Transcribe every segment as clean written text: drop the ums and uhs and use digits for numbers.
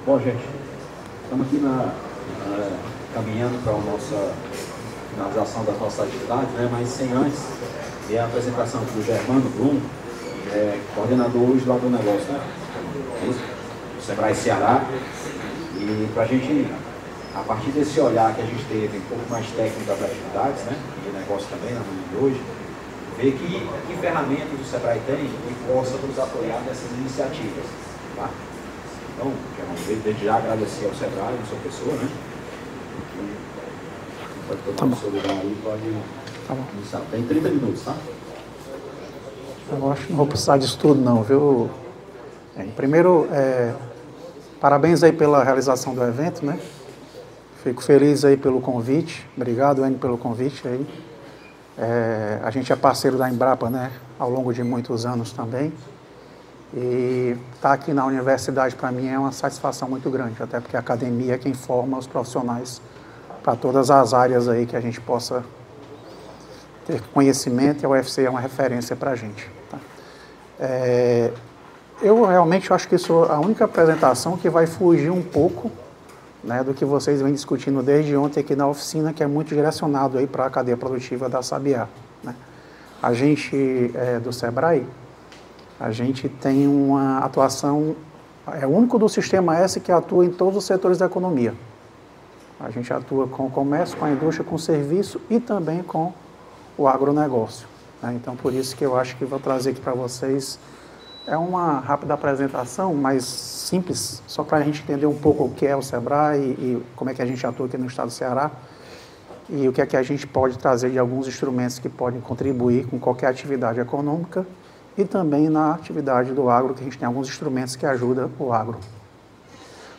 Bom, gente, estamos aqui caminhando para a nossa finalização das nossas atividades, né? Mas sem antes ver a apresentação do Germano Brum, coordenador hoje lá do negócio, né? Do Sebrae Ceará. E para a gente, a partir desse olhar que a gente teve um pouco mais técnico das atividades, né? E negócio também na manhã de hoje, ver que ferramentas o Sebrae tem que possa nos apoiar nessas iniciativas, tá? Então, desde já agradecer ao Sebrae, a sua pessoa, né? Pode tomar o seu lugar aí, pode iniciar. Tem 30 minutos, tá? Eu acho que não vou precisar disso tudo não, viu? Primeiro, parabéns aí pela realização do evento, né? Fico feliz aí pelo convite. Obrigado, Enio, pelo convite aí. A gente é parceiro da Embrapa, né? Ao longo de muitos anos também. E estar aqui na universidade, para mim, é uma satisfação muito grande, até porque a academia é quem forma os profissionais para todas as áreas aí que a gente possa ter conhecimento, e a UFC é uma referência para a gente. Tá? Eu realmente acho que isso é a única apresentação que vai fugir um pouco, né, do que vocês vêm discutindo desde ontem aqui na oficina, que é muito direcionado aí para a cadeia produtiva da Sabiá. Né? A gente, do Sebrae, a gente tem uma atuação, é o único do Sistema S que atua em todos os setores da economia. A gente atua com o comércio, com a indústria, com o serviço e também com o agronegócio. Né? Então, por isso que eu acho que vou trazer aqui para vocês, uma rápida apresentação, mais simples, só para a gente entender um pouco o que é o Sebrae e como é que a gente atua aqui no estado do Ceará e o que é que a gente pode trazer de alguns instrumentos que podem contribuir com qualquer atividade econômica e também na atividade do agro, que a gente tem alguns instrumentos que ajudam o agro.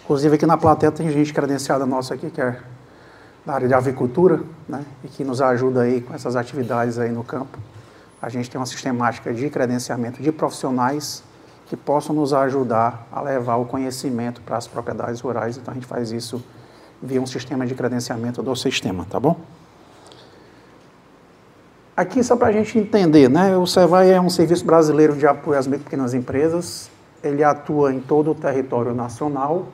Inclusive aqui na plateia tem gente credenciada nossa aqui, que é da área de avicultura, né, e que nos ajuda aí com essas atividades aí no campo. A gente tem uma sistemática de credenciamento de profissionais que possam nos ajudar a levar o conhecimento para as propriedades rurais, então a gente faz isso via um sistema de credenciamento do sistema, tá bom? Aqui, só para a gente entender, né? O Sebrae é um serviço brasileiro de apoio às micro e pequenas empresas. Ele atua em todo o território nacional,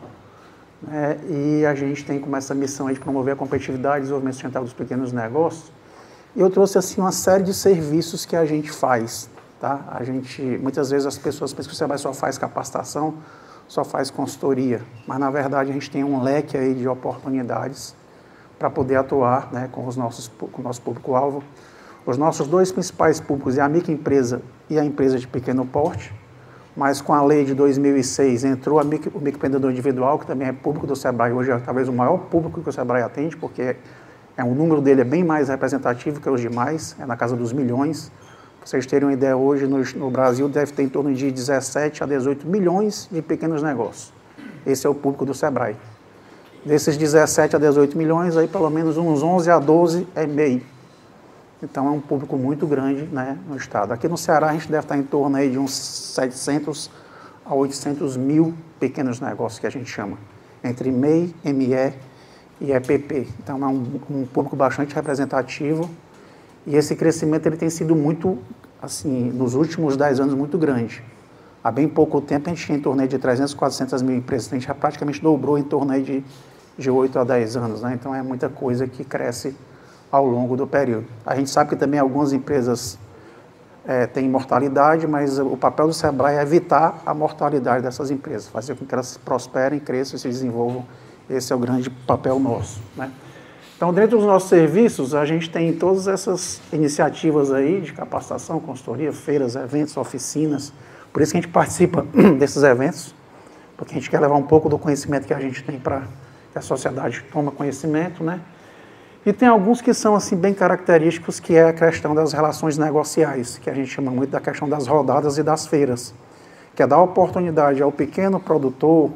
né? E a gente tem como essa missão de promover a competitividade e desenvolvimento sustentável dos pequenos negócios. E eu trouxe assim uma série de serviços que a gente faz. Tá? Muitas vezes as pessoas pensam que o Sebrae só faz capacitação, só faz consultoria, mas na verdade a gente tem um leque aí de oportunidades para poder atuar, né, com o nosso público-alvo. Os nossos dois principais públicos é a microempresa e a empresa de pequeno porte, mas com a lei de 2006 entrou o microempreendedor individual, que também é público do Sebrae, hoje é talvez o maior público que o Sebrae atende, porque o número dele é bem mais representativo que os demais, é na casa dos milhões. Para vocês terem uma ideia, hoje no Brasil deve ter em torno de 17 a 18 milhões de pequenos negócios. Esse é o público do Sebrae. Desses 17 a 18 milhões, aí pelo menos uns 11 a 12 é MEI. Então é um público muito grande, né, no estado. Aqui no Ceará a gente deve estar em torno aí de uns 700 a 800 mil pequenos negócios que a gente chama, entre MEI, ME e EPP. Então é um público bastante representativo e esse crescimento ele tem sido muito, assim, nos últimos 10 anos, muito grande. Há bem pouco tempo a gente tinha em torno de 300, 400 mil empresas, a gente já praticamente dobrou em torno aí de 8 a 10 anos, né? Então é muita coisa que cresce ao longo do período. A gente sabe que também algumas empresas têm mortalidade, mas o papel do Sebrae é evitar a mortalidade dessas empresas, fazer com que elas prosperem, cresçam e se desenvolvam. Esse é o grande papel nosso, né? Então, dentro dos nossos serviços, a gente tem todas essas iniciativas aí de capacitação, consultoria, feiras, eventos, oficinas. Por isso que a gente participa desses eventos, porque a gente quer levar um pouco do conhecimento que a gente tem para que a sociedade tome conhecimento, né? E tem alguns que são assim bem característicos, que é a questão das relações negociais, que a gente chama muito da questão das rodadas e das feiras, que é dar oportunidade ao pequeno produtor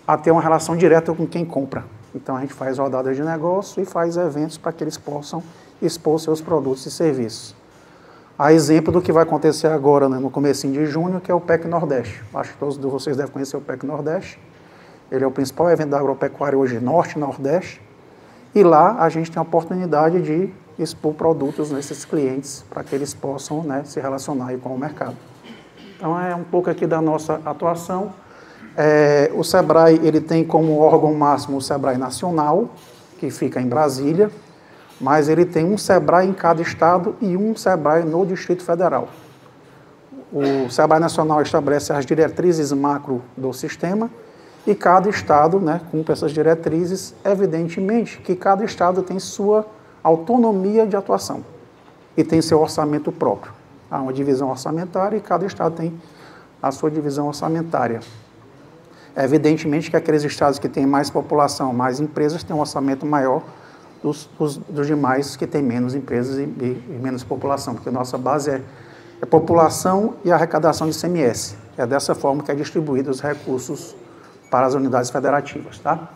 a ter uma relação direta com quem compra. Então a gente faz rodadas de negócio e faz eventos para que eles possam expor seus produtos e serviços. A exemplo do que vai acontecer agora, né, no comecinho de junho, que é o PEC Nordeste. Acho que todos de vocês devem conhecer o PEC Nordeste. Ele é o principal evento da agropecuária hoje Norte e Nordeste. E lá a gente tem a oportunidade de expor produtos nesses clientes para que eles possam, né, se relacionar aí com o mercado. Então é um pouco aqui da nossa atuação. O SEBRAE ele tem como órgão máximo o SEBRAE Nacional, que fica em Brasília, mas ele tem um SEBRAE em cada estado e um SEBRAE no Distrito Federal. O SEBRAE Nacional estabelece as diretrizes macro do sistema e cada estado, né, cumpre essas diretrizes, evidentemente que cada estado tem sua autonomia de atuação e tem seu orçamento próprio. Há uma divisão orçamentária e cada estado tem a sua divisão orçamentária. Evidentemente que aqueles estados que têm mais população, mais empresas, têm um orçamento maior dos demais que têm menos empresas e menos população, porque a nossa base é população e arrecadação de ICMS. É dessa forma que é distribuído os recursos para as unidades federativas. Tá?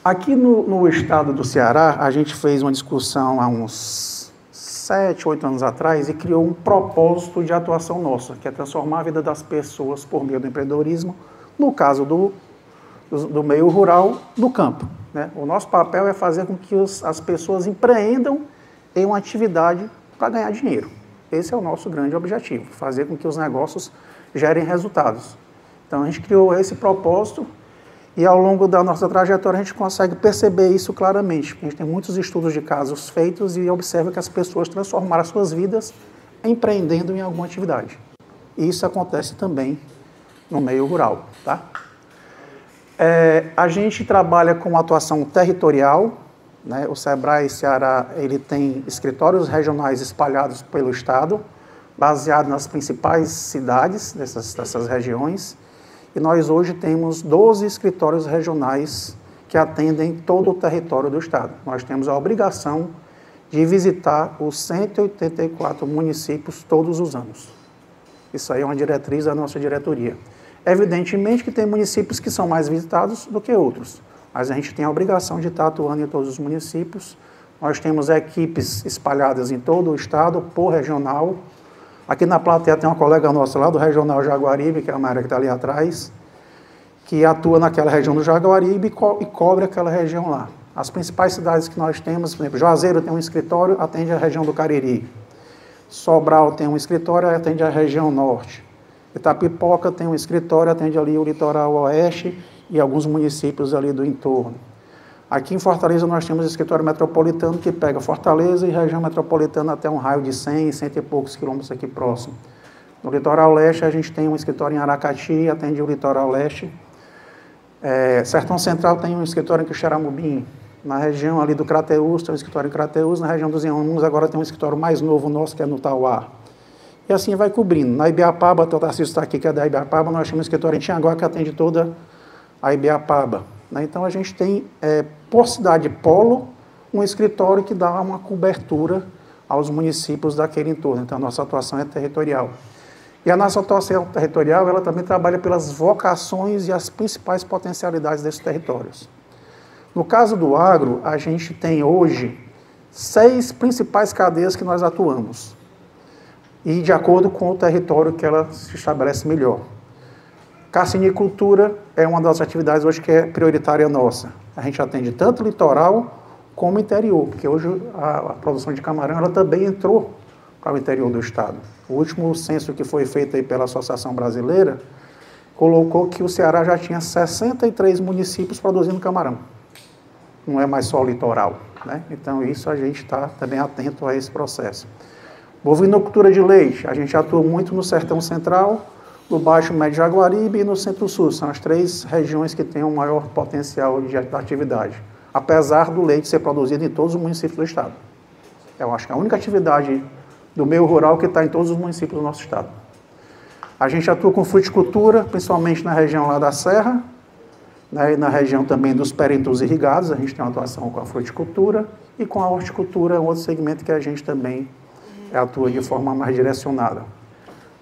Aqui no estado do Ceará, a gente fez uma discussão há uns 7, 8 anos atrás e criou um propósito de atuação nossa, que é transformar a vida das pessoas por meio do empreendedorismo, no caso do meio rural, no campo. Né? O nosso papel é fazer com que as pessoas empreendam em uma atividade para ganhar dinheiro. Esse é o nosso grande objetivo, fazer com que os negócios gerem resultados. Então, a gente criou esse propósito e, ao longo da nossa trajetória, a gente consegue perceber isso claramente. A gente tem muitos estudos de casos feitos e observa que as pessoas transformaram as suas vidas empreendendo em alguma atividade. E isso acontece também no meio rural. Tá? A gente trabalha com atuação territorial. Né? O SEBRAE Ceará ele tem escritórios regionais espalhados pelo estado, baseado nas principais cidades dessas regiões. E nós hoje temos 12 escritórios regionais que atendem todo o território do estado. Nós temos a obrigação de visitar os 184 municípios todos os anos. Isso aí é uma diretriz da nossa diretoria. Evidentemente que tem municípios que são mais visitados do que outros, mas a gente tem a obrigação de estar atuando em todos os municípios. Nós temos equipes espalhadas em todo o estado, por regional. Aqui na plateia tem uma colega nossa lá do Regional Jaguaribe, que é a Maria que está ali atrás, que atua naquela região do Jaguaribe e cobre aquela região lá. As principais cidades que nós temos, por exemplo, Juazeiro tem um escritório, atende a região do Cariri. Sobral tem um escritório, atende a região norte. Itapipoca tem um escritório, atende ali o litoral oeste e alguns municípios ali do entorno. Aqui em Fortaleza nós temos o escritório metropolitano que pega Fortaleza e região metropolitana até um raio de 100 e poucos quilômetros aqui próximo. No litoral leste a gente tem um escritório em Aracati, atende o litoral leste. Sertão Central tem um escritório em Quixeramobim. Na região ali do Crateús tem um escritório em Crateús. Na região dos Inhamuns agora tem um escritório mais novo nosso que é no Tauá. E assim vai cobrindo. Na Ibiapaba, o Tarcísio está aqui que é da Ibiapaba, nós temos um escritório em Tianguá que atende toda a Ibiapaba. Então, a gente tem, por cidade polo, um escritório que dá uma cobertura aos municípios daquele entorno. Então, a nossa atuação é territorial. E a nossa atuação territorial, ela também trabalha pelas vocações e as principais potencialidades desses territórios. No caso do agro, a gente tem hoje 6 principais cadeias que nós atuamos. E de acordo com o território que ela se estabelece melhor. Carcinicultura é uma das atividades hoje que é prioritária nossa. A gente atende tanto o litoral como o interior, porque hoje a produção de camarão ela também entrou para o interior do estado. O último censo que foi feito aí pela Associação Brasileira colocou que o Ceará já tinha 63 municípios produzindo camarão. Não é mais só o litoral. Né? Então, isso a gente está também atento a esse processo. Bovinocultura de leite, a gente atua muito no Sertão Central, no Baixo Médio Jaguaribe e no Centro-Sul. São as 3 regiões que têm o maior potencial de atividade, apesar do leite ser produzido em todos os municípios do estado. Eu acho que é a única atividade do meio rural que está em todos os municípios do nosso estado. A gente atua com fruticultura, principalmente na região lá da Serra, né, e na região também dos perentos irrigados, a gente tem uma atuação com a fruticultura e com a horticultura, um outro segmento que a gente também atua de forma mais direcionada.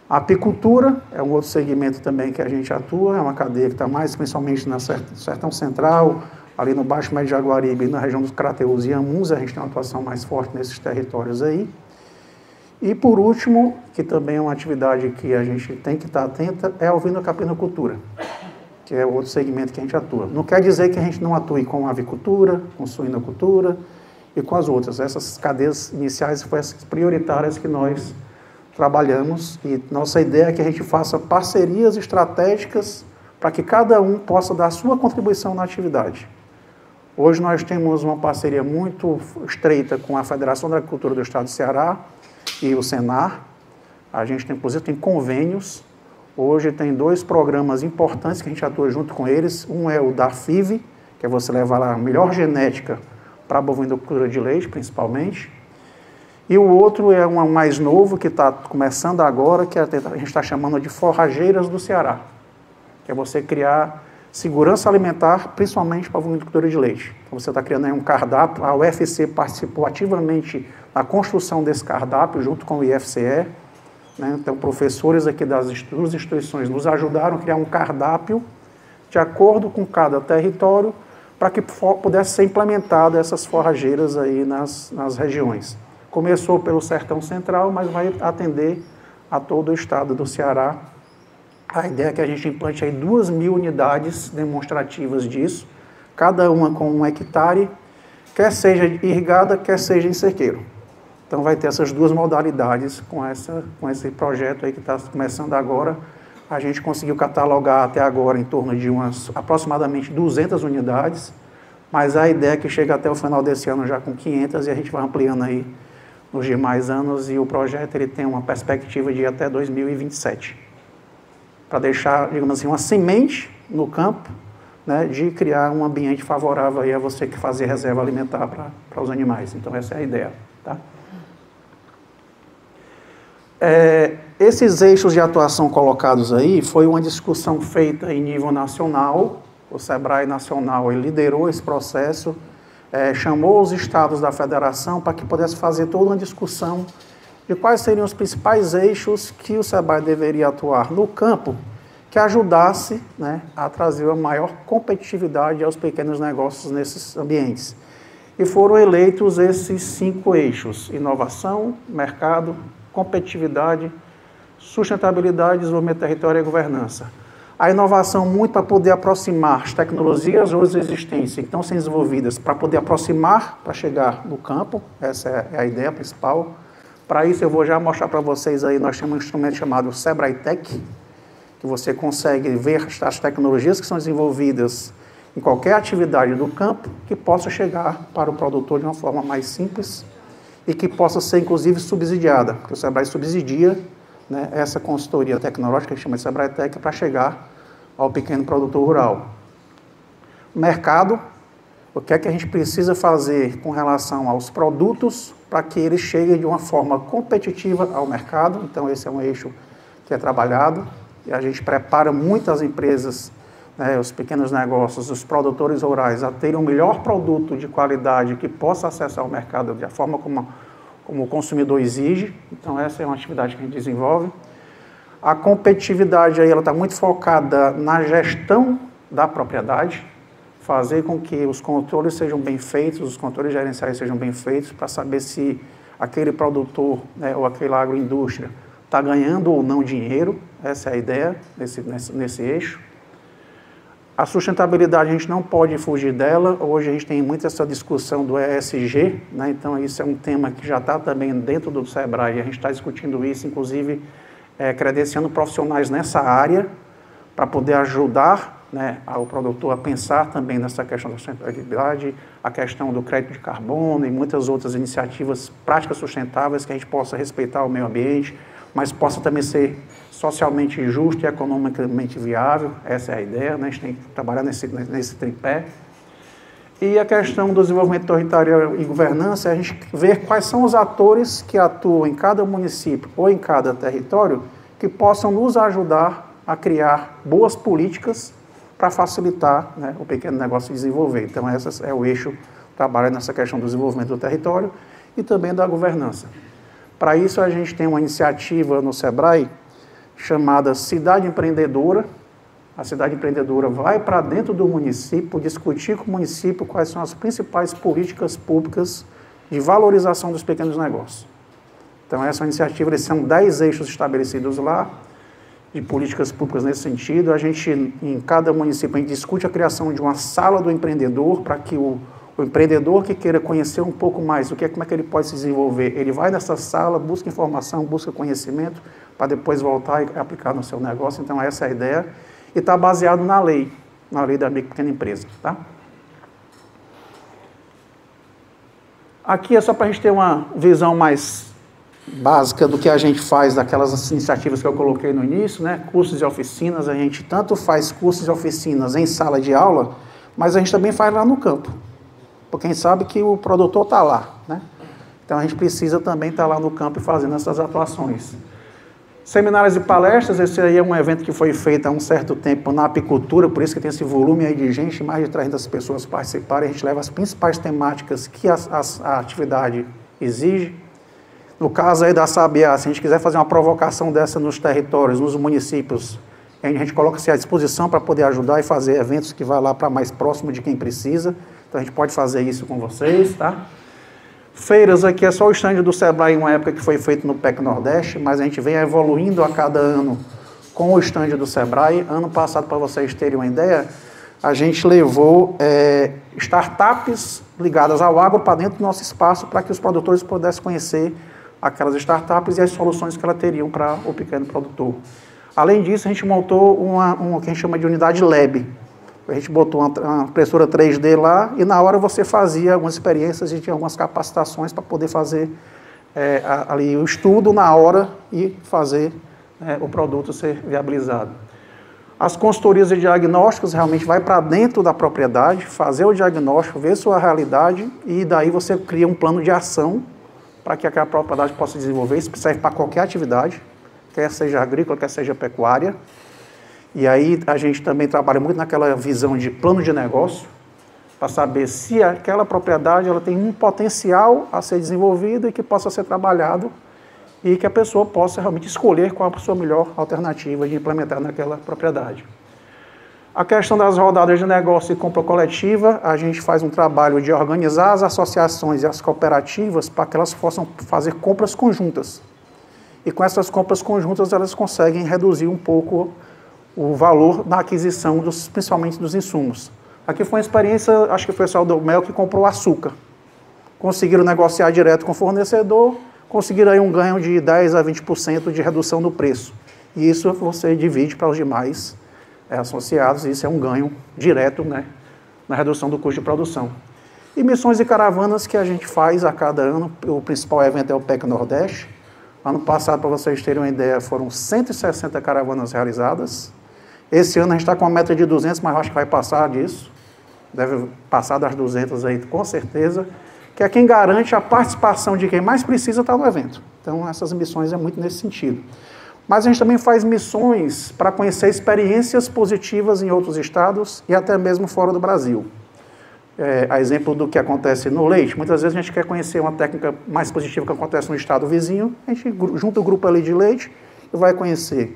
A apicultura é um outro segmento também que a gente atua, é uma cadeia que está mais principalmente no Sertão Central, ali no Baixo Médio Jaguaribe, na região dos Crateús e Inhamuns, a gente tem uma atuação mais forte nesses territórios aí. E por último, que também é uma atividade que a gente tem que estar atenta, é a ovino-capinocultura, que é outro segmento que a gente atua. Não quer dizer que a gente não atue com a avicultura, com suinocultura e com as outras. Essas cadeias iniciais foram as prioritárias que nós trabalhamos e nossa ideia é que a gente faça parcerias estratégicas para que cada um possa dar a sua contribuição na atividade. Hoje nós temos uma parceria muito estreita com a Federação da Agricultura do Estado do Ceará e o Senar. A gente tem, inclusive, tem convênios. Hoje tem 2 programas importantes que a gente atua junto com eles. Um é o da FIV, que é você levar a melhor genética para a bovinocultura de leite, principalmente. E o outro é um mais novo, que está começando agora, que a gente está chamando de Forrageiras do Ceará, que é você criar segurança alimentar, principalmente para a bovinocultura de leite. Então, você está criando aí um cardápio, a UFC participou ativamente na construção desse cardápio, junto com o IFCE, né? Então, professores aqui das duas instituições nos ajudaram a criar um cardápio de acordo com cada território, para que pudesse ser implementada essas forrageiras aí nas regiões. Começou pelo Sertão Central, mas vai atender a todo o estado do Ceará. A ideia é que a gente implante aí 2.000 unidades demonstrativas disso, cada uma com 1 hectare, quer seja irrigada, quer seja em cerqueiro. Então vai ter essas 2 modalidades com esse projeto aí que está começando agora. A gente conseguiu catalogar até agora em torno de aproximadamente 200 unidades, mas a ideia é que chega até o final desse ano já com 500 e a gente vai ampliando aí nos demais anos, e o projeto ele tem uma perspectiva de ir até 2027. Para deixar, digamos assim, uma semente no campo, né, de criar um ambiente favorável aí a você que fazer reserva alimentar para os animais. Então essa é a ideia. Tá? Esses eixos de atuação colocados aí foi uma discussão feita em nível nacional. O SEBRAE Nacional ele liderou esse processo, chamou os estados da federação para que pudesse fazer toda uma discussão de quais seriam os principais eixos que o SEBRAE deveria atuar no campo, que ajudasse, né, a trazer uma maior competitividade aos pequenos negócios nesses ambientes. E foram eleitos esses 5 eixos: inovação, mercado, competitividade, sustentabilidade, desenvolvimento territorial e governança. A inovação muito para poder aproximar as tecnologias hoje existentes que estão sendo desenvolvidas, para poder aproximar, para chegar no campo. Essa é a ideia principal. Para isso eu vou já mostrar para vocês aí, nós temos um instrumento chamado SEBRAE Tech, que você consegue ver as tecnologias que são desenvolvidas em qualquer atividade do campo, que possa chegar para o produtor de uma forma mais simples e que possa ser, inclusive, subsidiada, porque o SEBRAE subsidia, né, essa consultoria tecnológica, que a gente chama de SEBRAE Tech, para chegar ao pequeno produtor rural. Mercado, o que é que a gente precisa fazer com relação aos produtos para que eles cheguem de uma forma competitiva ao mercado. Então, esse é um eixo que é trabalhado, e a gente prepara muitas empresas, né, os pequenos negócios, os produtores rurais, a terem um melhor produto de qualidade que possa acessar o mercado da forma como o consumidor exige. Então, essa é uma atividade que a gente desenvolve. A competitividade aí, ela está muito focada na gestão da propriedade, fazer com que os controles sejam bem feitos, os controles gerenciais sejam bem feitos, para saber se aquele produtor, né, ou aquela agroindústria está ganhando ou não dinheiro. Essa é a ideia nesse eixo. A sustentabilidade, a gente não pode fugir dela. Hoje a gente tem muito essa discussão do ESG, né? Então isso é um tema que já está também dentro do SEBRAE, e a gente está discutindo isso, inclusive credenciando profissionais nessa área, para poder ajudar, né, o produtor a pensar também nessa questão da sustentabilidade, a questão do crédito de carbono e muitas outras iniciativas práticas sustentáveis que a gente possa respeitar o meio ambiente, mas possa também ser socialmente justo e economicamente viável. Essa é a ideia, né? A gente tem que trabalhar nesse tripé. E a questão do desenvolvimento territorial e governança, a gente ver quais são os atores que atuam em cada município ou em cada território que possam nos ajudar a criar boas políticas para facilitar, né, o pequeno negócio desenvolver. Então, esse é o eixo que trabalha nessa questão do desenvolvimento do território e também da governança. Para isso, a gente tem uma iniciativa no SEBRAE chamada Cidade Empreendedora. A Cidade Empreendedora vai para dentro do município, discutir com o município quais são as principais políticas públicas de valorização dos pequenos negócios. Então, essa iniciativa, eles são 10 eixos estabelecidos lá, de políticas públicas nesse sentido. A gente, em cada município, a gente discute a criação de uma sala do empreendedor para que o O empreendedor que queira conhecer um pouco mais como é que ele pode se desenvolver, ele vai nessa sala, busca informação, busca conhecimento, para depois voltar e aplicar no seu negócio. Então, essa é a ideia. E está baseado na lei da micro e pequena empresa. Tá? Aqui é só para a gente ter uma visão mais básica do que a gente faz, daquelas iniciativas que eu coloquei no início, né? Cursos e oficinas. A gente tanto faz cursos e oficinas em sala de aula, mas a gente também faz lá no campo. Porque a gente sabe que o produtor está lá, né? Então a gente precisa também estar lá no campo e fazendo essas atuações. Seminários e palestras, esse aí é um evento que foi feito há um certo tempo na apicultura, por isso que tem esse volume aí de gente, mais de 300 pessoas participarem. A gente leva as principais temáticas que a atividade exige. No caso aí da Sabiá, se a gente quiser fazer uma provocação dessa nos territórios, nos municípios, a gente coloca-se à disposição para poder ajudar e fazer eventos que vá lá para mais próximo de quem precisa. Então a gente pode fazer isso com vocês, tá? Feiras aqui é só o stand do Sebrae, em uma época que foi feito no PEC Nordeste, mas a gente vem evoluindo a cada ano com o stand do Sebrae. Ano passado, para vocês terem uma ideia, a gente levou startups ligadas ao agro para dentro do nosso espaço, para que os produtores pudessem conhecer aquelas startups e as soluções que elas teriam para o pequeno produtor. Além disso, a gente montou uma que a gente chama de unidade lab. A gente botou uma impressora 3D lá e na hora você fazia algumas experiências e tinha algumas capacitações para poder fazer ali o estudo na hora e fazer o produto ser viabilizado. As consultorias de diagnósticos realmente vai para dentro da propriedade, fazer o diagnóstico, ver sua realidade e daí você cria um plano de ação para que aquela propriedade possa desenvolver. Isso serve para qualquer atividade, quer seja agrícola, quer seja pecuária. E aí a gente também trabalha muito naquela visão de plano de negócio, para saber se aquela propriedade ela tem um potencial a ser desenvolvido e que possa ser trabalhado e que a pessoa possa realmente escolher qual a sua melhor alternativa de implementar naquela propriedade. A questão das rodadas de negócio e compra coletiva, a gente faz um trabalho de organizar as associações e as cooperativas para que elas possam fazer compras conjuntas. E com essas compras conjuntas elas conseguem reduzir um pouco o valor da aquisição, principalmente dos insumos. Aqui foi uma experiência, acho que foi o pessoal do Mel que comprou açúcar. Conseguiram negociar direto com o fornecedor, conseguiram aí um ganho de 10% a 20% de redução do preço. E isso você divide para os demais associados, e isso é um ganho direto, né, na redução do custo de produção. E missões e caravanas que a gente faz a cada ano, o principal evento é o PEC Nordeste. Ano passado, para vocês terem uma ideia, foram 160 caravanas realizadas. Esse ano a gente está com uma meta de 200, mas eu acho que vai passar disso. Deve passar das 200 aí, com certeza. Que é quem garante a participação de quem mais precisa estar no evento. Então, essas missões é muito nesse sentido. Mas a gente também faz missões para conhecer experiências positivas em outros estados e até mesmo fora do Brasil. A exemplo do que acontece no leite, muitas vezes a gente quer conhecer uma técnica mais positiva que acontece no estado vizinho, a gente junta o grupo ali de leite e vai conhecer.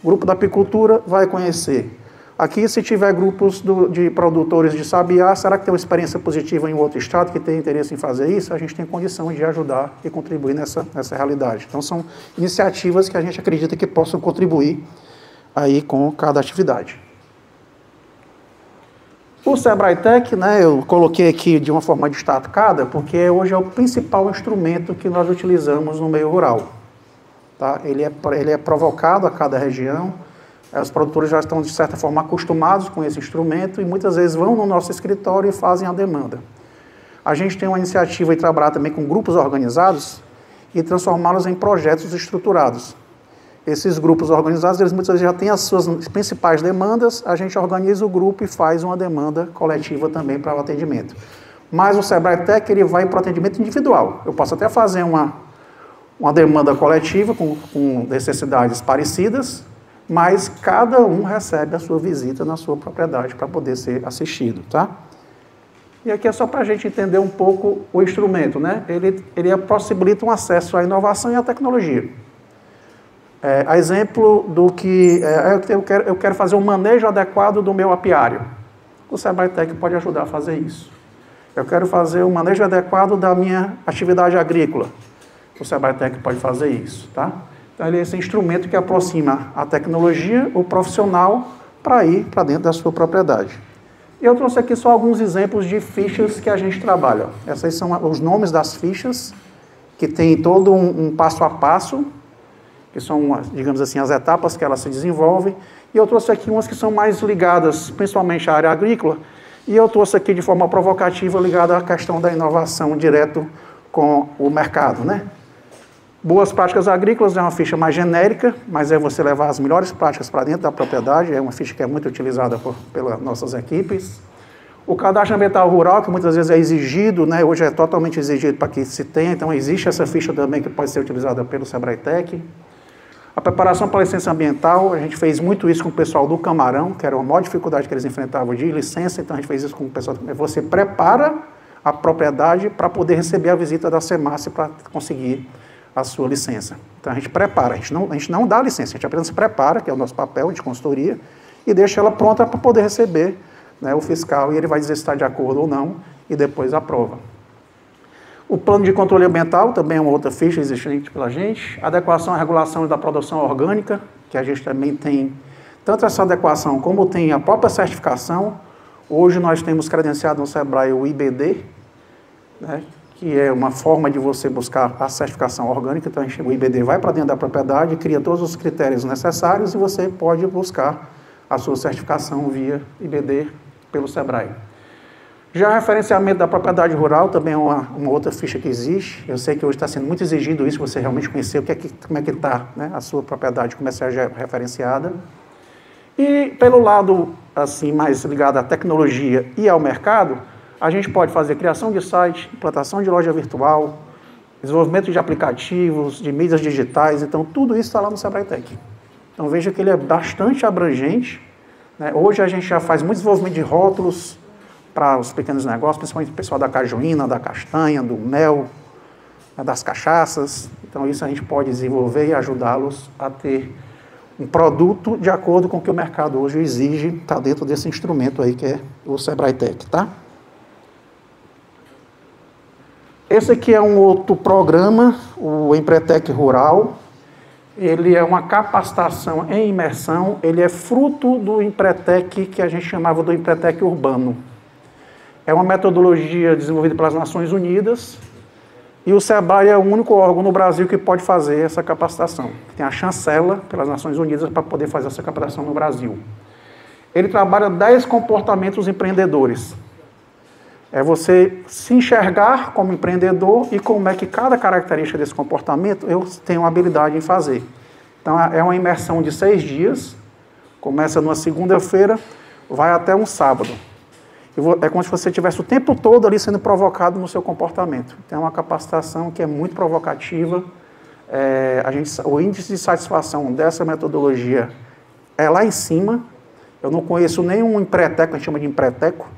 O grupo da apicultura vai conhecer. Aqui, se tiver grupos de produtores de sabiá, será que tem uma experiência positiva em outro estado que tem interesse em fazer isso? A gente tem condição de ajudar e contribuir nessa realidade. Então, são iniciativas que a gente acredita que possam contribuir aí com cada atividade. O Sebrae Tech, né, eu coloquei aqui de uma forma destacada, porque hoje é o principal instrumento que nós utilizamos no meio rural. Tá? Ele é provocado a cada região, os produtores já estão, de certa forma, acostumados com esse instrumento e muitas vezes vão no nosso escritório e fazem a demanda. A gente tem uma iniciativa de trabalhar também com grupos organizados e transformá-los em projetos estruturados. Esses grupos organizados, eles muitas vezes já têm as suas principais demandas, a gente organiza o grupo e faz uma demanda coletiva também para o atendimento. Mas o Sebrae Tech, ele vai para o atendimento individual. Eu posso até fazer uma demanda coletiva com necessidades parecidas, mas cada um recebe a sua visita na sua propriedade para poder ser assistido, tá? E aqui é só para a gente entender um pouco o instrumento, né? Ele possibilita um acesso à inovação e à tecnologia. A exemplo do que eu quero fazer um manejo adequado do meu apiário. O Sebrae Tech pode ajudar a fazer isso. Eu quero fazer um manejo adequado da minha atividade agrícola. O Sebrae Tech pode fazer isso, tá? Então, ele é esse instrumento que aproxima a tecnologia, o profissional, para ir para dentro da sua propriedade. E eu trouxe aqui só alguns exemplos de fichas que a gente trabalha. Esses são os nomes das fichas, que tem todo um passo a passo, que são, digamos assim, as etapas que ela se desenvolve. E eu trouxe aqui umas que são mais ligadas, principalmente à área agrícola, e eu trouxe aqui de forma provocativa ligada à questão da inovação direto com o mercado, né? Boas práticas agrícolas é uma ficha mais genérica, mas é você levar as melhores práticas para dentro da propriedade, é uma ficha que é muito utilizada pelas nossas equipes. O cadastro ambiental rural, que muitas vezes é exigido, né? Hoje é totalmente exigido para que se tenha, então existe essa ficha também que pode ser utilizada pelo SEBRAE-TEC. A preparação para a licença ambiental, a gente fez muito isso com o pessoal do Camarão, que era uma maior dificuldade que eles enfrentavam de licença, então a gente fez isso com o pessoal. Você prepara a propriedade para poder receber a visita da SEMASSE para conseguir a sua licença. Então a gente prepara, a gente não dá licença, a gente apenas se prepara, que é o nosso papel de consultoria, e deixa ela pronta para poder receber, né, o fiscal, e ele vai dizer se está de acordo ou não, e depois aprova. O plano de controle ambiental também é uma outra ficha existente pela gente. Adequação à regulação da produção orgânica, que a gente também tem tanto essa adequação como tem a própria certificação. Hoje nós temos credenciado no SEBRAE o IBD, né, que é uma forma de você buscar a certificação orgânica. Então, o IBD vai para dentro da propriedade, cria todos os critérios necessários e você pode buscar a sua certificação via IBD pelo SEBRAE. Já o referenciamento da propriedade rural também é uma outra ficha que existe. Eu sei que hoje está sendo muito exigido isso, você realmente conhecer como é que está, né, a sua propriedade, como é que é referenciada. E pelo lado assim, mais ligado à tecnologia e ao mercado, a gente pode fazer criação de site, implantação de loja virtual, desenvolvimento de aplicativos, de mídias digitais. Então, tudo isso está lá no SEBRAE-TEC. Então, veja que ele é bastante abrangente, né? Hoje a gente já faz muito desenvolvimento de rótulos para os pequenos negócios, principalmente o pessoal da cajuína, da castanha, do mel, né, das cachaças. Então, isso a gente pode desenvolver e ajudá-los a ter um produto de acordo com o que o mercado hoje exige, está dentro desse instrumento aí que é o SEBRAE-TEC, tá? Esse aqui é um outro programa, o Empretec Rural. Ele é uma capacitação em imersão, ele é fruto do Empretec, que a gente chamava do Empretec Urbano. É uma metodologia desenvolvida pelas Nações Unidas, e o SEBRAE é o único órgão no Brasil que pode fazer essa capacitação. Tem a chancela pelas Nações Unidas para poder fazer essa capacitação no Brasil. Ele trabalha 10 comportamentos empreendedores. É você se enxergar como empreendedor e como é que cada característica desse comportamento eu tenho habilidade em fazer. Então, é uma imersão de 6 dias, começa numa segunda-feira, vai até um sábado. É como se você estivesse o tempo todo ali sendo provocado no seu comportamento. Então, é uma capacitação que é muito provocativa. O índice de satisfação dessa metodologia é lá em cima. Eu não conheço nenhum empreteco, a gente chama de empreteco,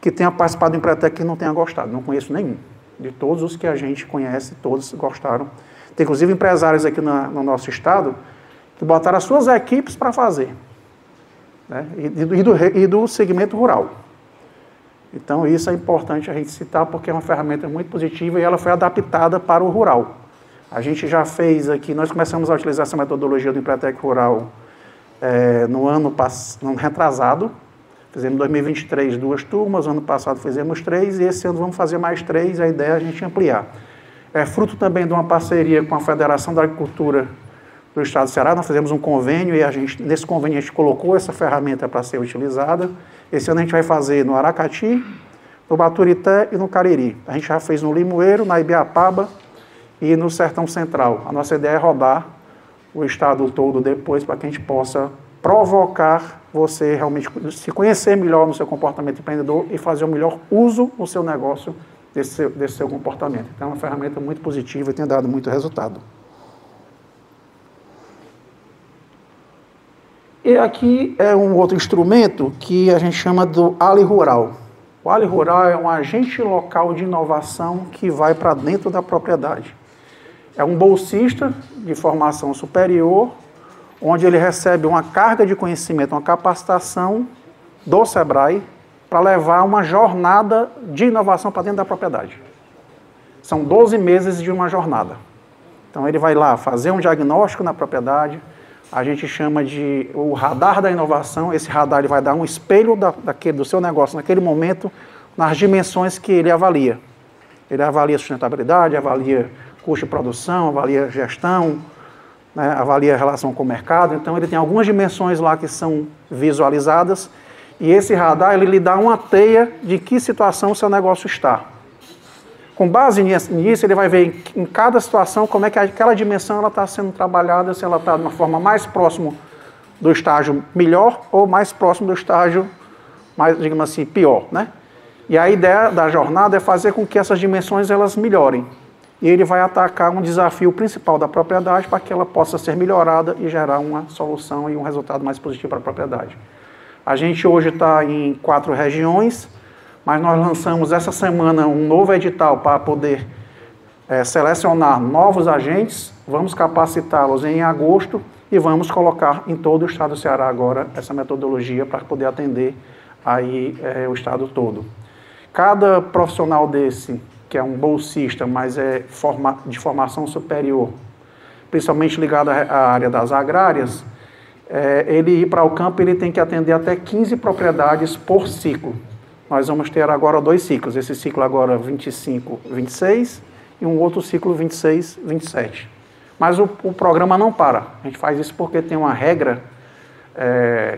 que tenha participado do Empretec que não tenha gostado. Não conheço nenhum. De todos os que a gente conhece, todos gostaram. Tem, inclusive, empresários aqui no nosso estado que botaram as suas equipes para fazer. Né? E do segmento rural. Então, isso é importante a gente citar, porque é uma ferramenta muito positiva e ela foi adaptada para o rural. A gente já fez aqui, nós começamos a utilizar essa metodologia do Empretec Rural no ano retrasado. Fizemos em 2023 2 turmas, ano passado fizemos 3 e esse ano vamos fazer mais 3, a ideia é a gente ampliar. É fruto também de uma parceria com a Federação da Agricultura do Estado do Ceará. Nós fizemos um convênio e nesse convênio a gente colocou essa ferramenta para ser utilizada. Esse ano a gente vai fazer no Aracati, no Baturité e no Cariri. A gente já fez no Limoeiro, na Ibiapaba e no Sertão Central. A nossa ideia é rodar o estado todo depois para que a gente possa provocar você realmente se conhecer melhor no seu comportamento empreendedor e fazer o melhor uso no seu negócio desse seu comportamento. Então, é uma ferramenta muito positiva e tem dado muito resultado. E aqui é um outro instrumento que a gente chama do Ali Rural. O Ali Rural é um agente local de inovação que vai para dentro da propriedade. É um bolsista de formação superior, onde ele recebe uma carga de conhecimento, uma capacitação do SEBRAE para levar uma jornada de inovação para dentro da propriedade. São 12 meses de uma jornada. Então, ele vai lá fazer um diagnóstico na propriedade, a gente chama de o radar da inovação. Esse radar ele vai dar um espelho do seu negócio naquele momento, nas dimensões que ele avalia. Ele avalia sustentabilidade, avalia custo de produção, avalia gestão, né, avalia a relação com o mercado. Então, ele tem algumas dimensões lá que são visualizadas, e esse radar ele lhe dá uma teia de que situação o seu negócio está. Com base nisso, ele vai ver em cada situação como é que aquela dimensão está sendo trabalhada, se ela está de uma forma mais próximo do estágio melhor ou mais próximo do estágio, mais, digamos assim, pior, né? E a ideia da jornada é fazer com que essas dimensões elas melhorem. E ele vai atacar um desafio principal da propriedade para que ela possa ser melhorada e gerar uma solução e um resultado mais positivo para a propriedade. A gente hoje está em 4 regiões, mas nós lançamos essa semana um novo edital para poder selecionar novos agentes. Vamos capacitá-los em agosto e vamos colocar em todo o estado do Ceará agora essa metodologia para poder atender aí o estado todo. Cada profissional desse, que é um bolsista, mas é de formação superior, principalmente ligado à área das agrárias, ele ir para o campo, ele tem que atender até 15 propriedades por ciclo. Nós vamos ter agora 2 ciclos, esse ciclo agora 25, 26 e um outro ciclo 26, 27. Mas o programa não para, a gente faz isso porque tem uma regra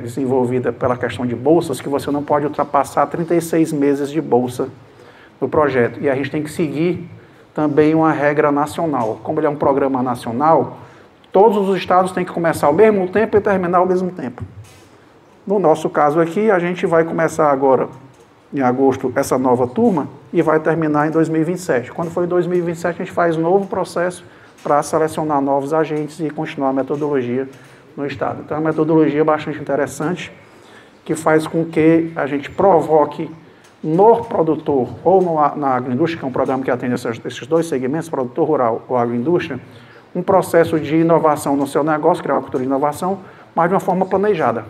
desenvolvida pela questão de bolsas, que você não pode ultrapassar 36 meses de bolsa do projeto. E a gente tem que seguir também uma regra nacional. Como ele é um programa nacional, todos os estados têm que começar ao mesmo tempo e terminar ao mesmo tempo. No nosso caso aqui, a gente vai começar agora, em agosto, essa nova turma e vai terminar em 2027. Quando for em 2027, a gente faz um novo processo para selecionar novos agentes e continuar a metodologia no estado. Então, é uma metodologia bastante interessante, que faz com que a gente provoque no produtor ou na agroindústria, que é um programa que atende esses 2 segmentos, produtor rural ou agroindústria, um processo de inovação no seu negócio, criar uma cultura de inovação, mas de uma forma planejada.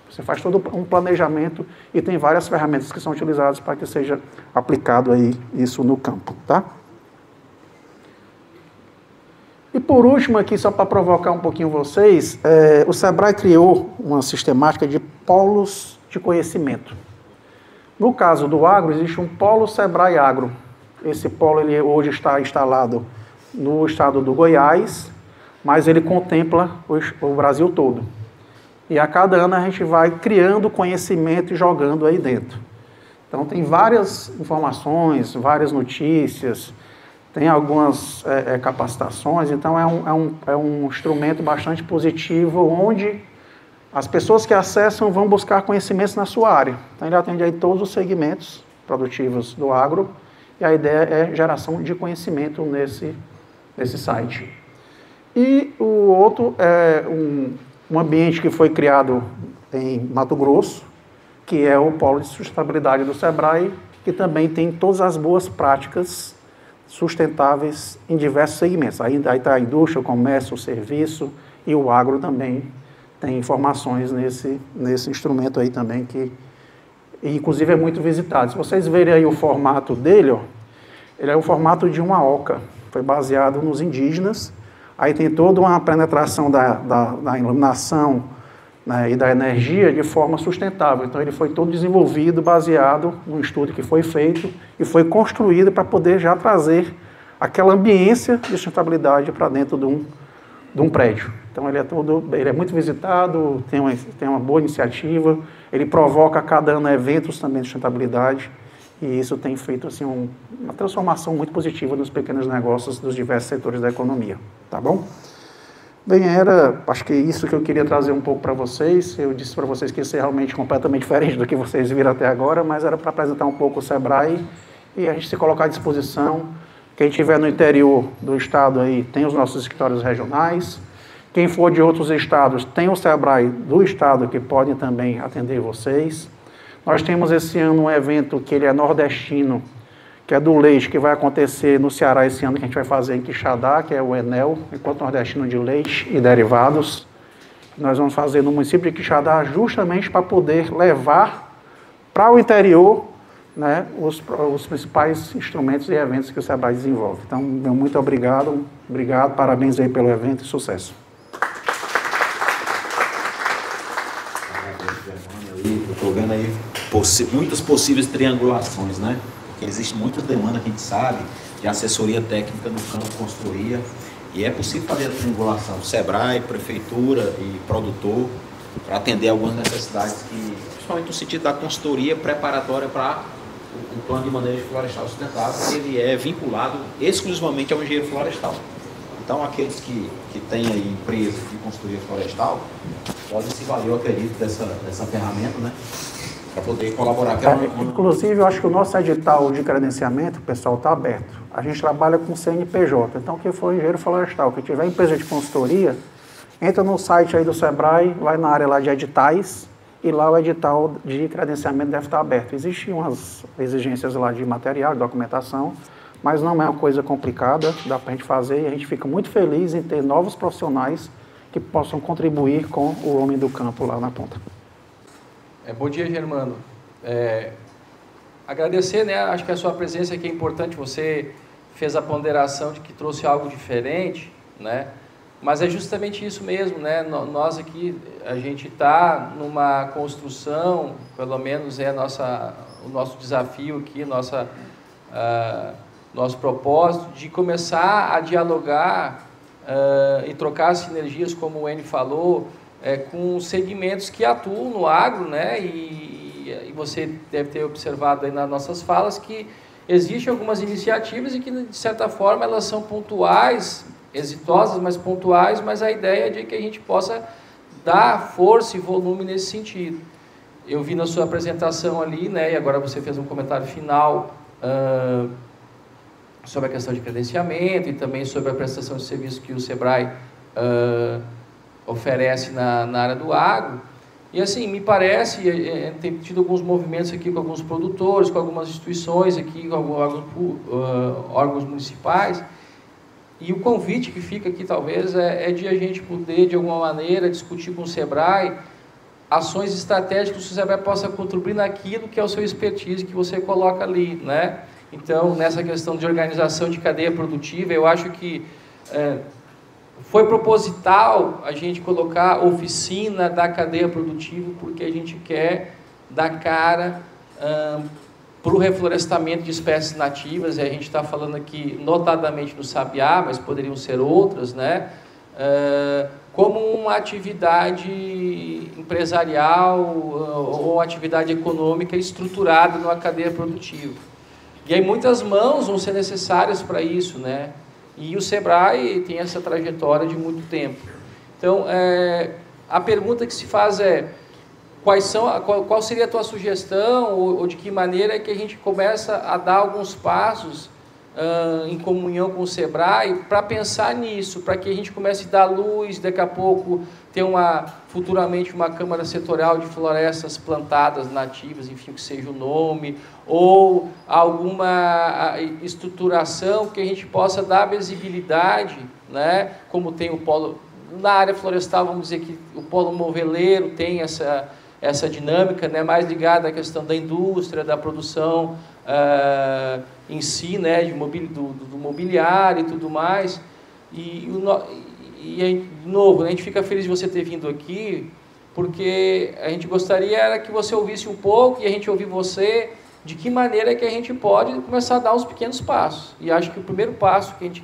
Você faz todo um planejamento e tem várias ferramentas que são utilizadas para que seja aplicado aí isso no campo, tá? E por último aqui, só para provocar um pouquinho vocês, o Sebrae criou uma sistemática de polos de conhecimento. No caso do agro, existe um polo Sebrae Agro. Esse polo ele hoje está instalado no estado do Goiás, mas ele contempla o Brasil todo. E a cada ano a gente vai criando conhecimento e jogando aí dentro. Então tem várias informações, várias notícias, tem algumas capacitações, então é um instrumento bastante positivo, onde as pessoas que acessam vão buscar conhecimentos na sua área. Então ele atende aí todos os segmentos produtivos do agro, e a ideia é geração de conhecimento nesse site. E o outro é um ambiente que foi criado em Mato Grosso, que é o Polo de Sustentabilidade do Sebrae, que também tem todas as boas práticas sustentáveis em diversos segmentos. Aí está a indústria, o comércio, o serviço e o agro também tem informações nesse instrumento aí também, que inclusive é muito visitado. Se vocês verem aí o formato dele, ó, ele é o formato de uma oca, foi baseado nos indígenas, aí tem toda uma penetração da iluminação, né, e da energia de forma sustentável. Então ele foi todo desenvolvido, baseado num estudo que foi feito e foi construído para poder já trazer aquela ambiência de sustentabilidade para dentro de um prédio. Então ele é muito visitado, tem uma boa iniciativa, ele provoca a cada ano eventos também de sustentabilidade, e isso tem feito assim, uma transformação muito positiva nos pequenos negócios dos diversos setores da economia. Tá bom? Bem, acho que isso que eu queria trazer um pouco para vocês. Eu disse para vocês que isso é realmente completamente diferente do que vocês viram até agora, mas era para apresentar um pouco o Sebrae e a gente se colocar à disposição. Quem estiver no interior do estado aí, tem os nossos escritórios regionais. Quem for de outros estados, tem o Sebrae do estado que podem também atender vocês. Nós temos esse ano um evento que ele é nordestino, que é do leite, que vai acontecer no Ceará esse ano, que a gente vai fazer em Quixadá, que é o Enel, Encontro Nordestino de Leite e Derivados. Nós vamos fazer no município de Quixadá justamente para poder levar para o interior, né, os principais instrumentos e eventos que o Sebrae desenvolve. Então, muito obrigado, parabéns aí pelo evento e sucesso. estou vendo aí muitas possíveis triangulações, né? Porque existe muita demanda, que a gente sabe, de assessoria técnica no campo de consultoria, e é possível fazer a triangulação, SEBRAE, prefeitura e produtor, para atender algumas necessidades, principalmente no sentido da consultoria preparatória para o plano de manejo florestal sustentável, ele é vinculado exclusivamente ao engenheiro florestal. Então, aqueles que têm aí empresas de consultoria florestal podem se valer, eu acredito, dessa ferramenta, né, para poder colaborar. Inclusive, eu acho que o nosso edital de credenciamento, pessoal, está aberto. A gente trabalha com CNPJ, então quem for engenheiro florestal, que tiver empresa de consultoria, entra no site aí do SEBRAE, vai na área lá de editais, e lá o edital de credenciamento deve estar aberto. Existem umas exigências lá de material, de documentação, mas não é uma coisa complicada, dá para a gente fazer, e a gente fica muito feliz em ter novos profissionais que possam contribuir com o homem do campo lá na ponta. Bom dia, Germano. Agradecer, né? Acho que a sua presença aqui é importante, você fez a ponderação de que trouxe algo diferente, né? Mas é justamente isso mesmo, né? Nós aqui, a gente está numa construção, pelo menos é o nosso desafio aqui, nosso propósito, de começar a dialogar e trocar sinergias, como o Enio falou, com segmentos que atuam no agro, né? E você deve ter observado aí nas nossas falas que existem algumas iniciativas e que, de certa forma, elas são pontuais, exitosas, mas pontuais, mas a ideia é de que a gente possa dar força e volume nesse sentido. Eu vi na sua apresentação ali, né, e agora você fez um comentário final sobre a questão de credenciamento e também sobre a prestação de serviço que o SEBRAE oferece na área do agro. E assim, me parece, tem tido alguns movimentos aqui com alguns produtores, com algumas instituições aqui, com alguns órgãos municipais. E o convite que fica aqui, talvez, é de a gente poder, de alguma maneira, discutir com o SEBRAE ações estratégicas que o SEBRAE possa contribuir naquilo que é o seu expertise que você coloca ali, né? Então, nessa questão de organização de cadeia produtiva, eu acho que foi proposital a gente colocar oficina da cadeia produtiva, porque a gente quer dar cara para o reflorestamento de espécies nativas, e a gente está falando aqui notadamente no sabiá, mas poderiam ser outras, né? Como uma atividade empresarial ou uma atividade econômica estruturada numa cadeia produtiva. E aí muitas mãos vão ser necessárias para isso, né? E o SEBRAE tem essa trajetória de muito tempo. Então, a pergunta que se faz é: qual seria a tua sugestão, ou de que maneira é que a gente começa a dar alguns passos em comunhão com o SEBRAE para pensar nisso, para que a gente comece a dar luz, daqui a pouco ter futuramente uma Câmara Setorial de Florestas Plantadas Nativas, enfim, que seja o nome, ou alguma estruturação que a gente possa dar visibilidade, né? Como tem o polo, na área florestal, vamos dizer que o polo moveleiro tem essa dinâmica, né, mais ligada à questão da indústria, da produção em si, né, do mobiliário e tudo mais. E de novo, a gente fica feliz de você ter vindo aqui, porque a gente gostaria era que você ouvisse um pouco e a gente ouvir você, de que maneira que a gente pode começar a dar uns pequenos passos. E acho que o primeiro passo que a gente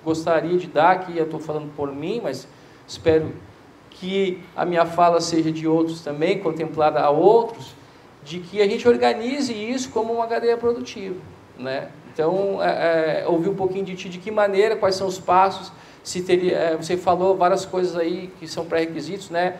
gostaria de dar, aqui eu estou falando por mim, mas espero que a minha fala seja de outros também, contemplada a outros, de que a gente organize isso como uma cadeia produtiva, né? Então, ouvir um pouquinho de ti, de que maneira, quais são os passos, você falou várias coisas aí que são pré-requisitos, né?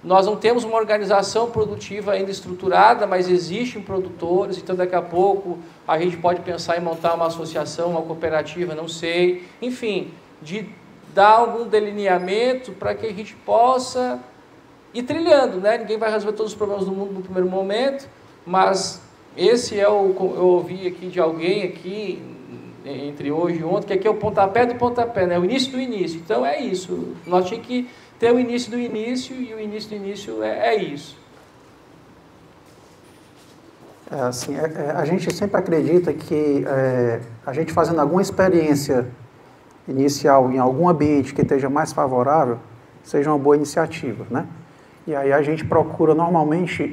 Nós não temos uma organização produtiva ainda estruturada, mas existem produtores, então daqui a pouco a gente pode pensar em montar uma associação, uma cooperativa, não sei, enfim, de dar algum delineamento para que a gente possa ir trilhando, né? Ninguém vai resolver todos os problemas do mundo no primeiro momento, mas esse eu ouvi aqui de alguém aqui, entre hoje e ontem, que aqui é o pontapé do pontapé, né? O início do início. Então é isso, nós tínhamos que ter o início do início, e o início do início é isso. A gente sempre acredita que a gente fazendo alguma experiência inicial em algum ambiente que esteja mais favorável, seja uma boa iniciativa, né? E aí a gente procura normalmente